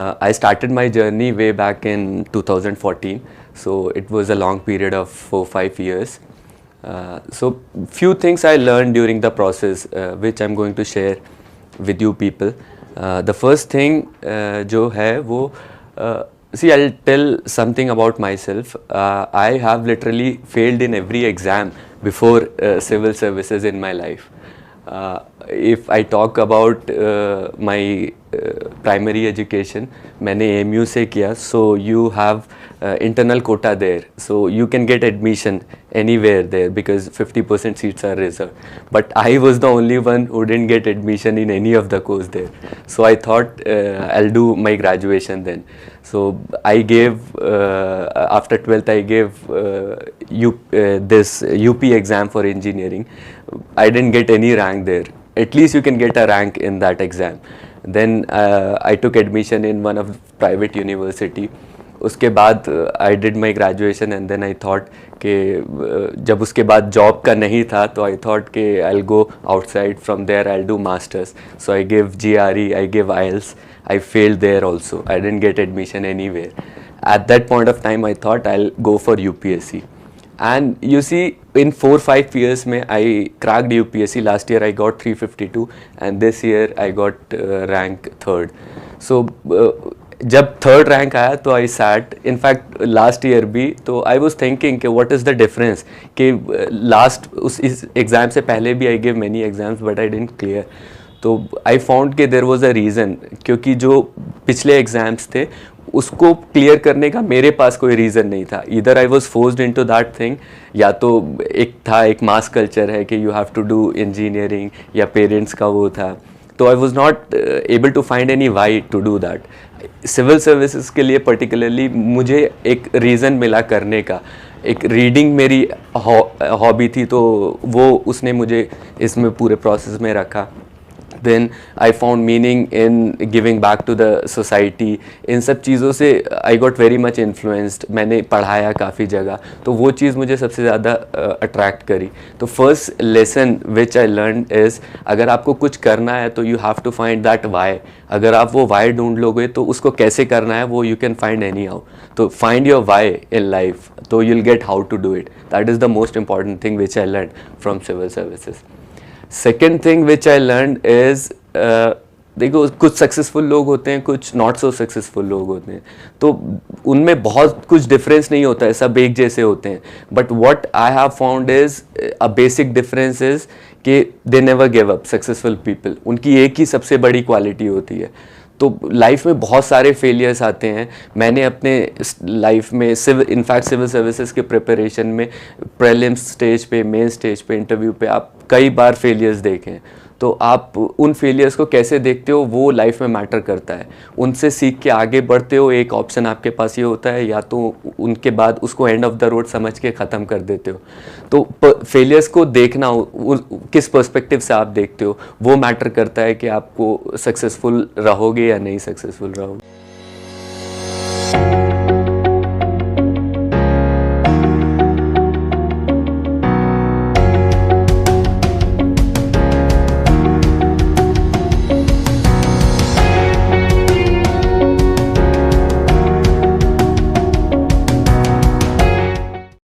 I started my journey way back in 2014, so it was a long period of 4-5 years. So few things I learned during the process, which I'm going to share with you people. The first thing जो है वो see, I'll tell something about myself. I have literally failed in every exam before civil services in my life. If I talk about my primary education, मैंने AMU से किया, so you have internal quota there, so you can get admission anywhere there because 50% seats are reserved. But I was the only one who didn't get admission in any of the course there. So I thought I'll do my graduation then. So I gave after 12th I gave this UP exam for engineering. I didn't get any rank there. At least you can get a rank in that exam. Then I took admission in one of private university. उसके बाद I did my graduation and then I thought कि जब उसके बाद job का नहीं था तो आई थॉट कि I will go outside from there I will do masters. So I give GRE, I give IELTS. I failed there also. I didn't get admission anywhere. At that point of time, I thought I'll go for UPSC. And you see, in 4-5 years, I cracked UPSC. Last year, I got 352, and this year, I got rank 3rd. So, जब 3rd rank आया तो I sat. In fact, last year भी तो I was thinking कि what is the difference कि last इस exam से पहले भी I gave many exams but I didn't clear. तो आई फाउंड कि देयर वाज अ रीज़न, क्योंकि जो पिछले एग्ज़ाम्स थे उसको क्लियर करने का मेरे पास कोई रीज़न नहीं था. Either I was forced into that thing, या तो एक मास कल्चर है कि you have to do engineering, या पेरेंट्स का वो था. तो I was not able to find any why to do that. Civil services के लिए पर्टिकुलरली मुझे एक रीज़न मिला करने का. एक रीडिंग मेरी हॉबी थी, तो वो उसने मुझे इसमें पूरे प्रोसेस में रखा. Then I found meaning in giving back to the society. इन सब चीज़ों से I got very much influenced. मैंने पढ़ाया काफ़ी जगह, तो वो चीज़ मुझे सबसे ज़्यादा अट्रैक्ट करी. तो first lesson which I learn is, अगर आपको कुछ करना है तो you have to find that why. अगर आप वो वाई ढूंढ लोगे तो उसको कैसे करना है वो you can find anyhow. तो find your why in life, तो you will get how to do it. That is the most important thing which I learn from civil services. Second thing which I learn is, देखो कुछ successful लोग होते हैं, कुछ not so successful लोग होते हैं, तो उनमें बहुत कुछ डिफरेंस नहीं होता है, सब एक जैसे होते हैं. But what I have found is a basic difference is कि they never give up. Successful people, उनकी एक ही सबसे बड़ी क्वालिटी होती है. तो लाइफ में बहुत सारे फेलियर्स आते हैं. मैंने अपने लाइफ में इनफैक्ट सिविल सर्विसेज के प्रिपरेशन में प्रीलिम्स स्टेज पे, मेन स्टेज पे, इंटरव्यू पे आप कई बार फेलियर्स देखें. तो आप उन फेलियर्स को कैसे देखते हो वो लाइफ में मैटर करता है. उनसे सीख के आगे बढ़ते हो, एक ऑप्शन आपके पास ये होता है, या तो उनके बाद उसको एंड ऑफ द रोड समझ के ख़त्म कर देते हो. तो फेलियर्स को देखना, किस पर्सपेक्टिव से आप देखते हो वो मैटर करता है कि आपको सक्सेसफुल रहोगे या नहीं सक्सेसफुल रहोगे.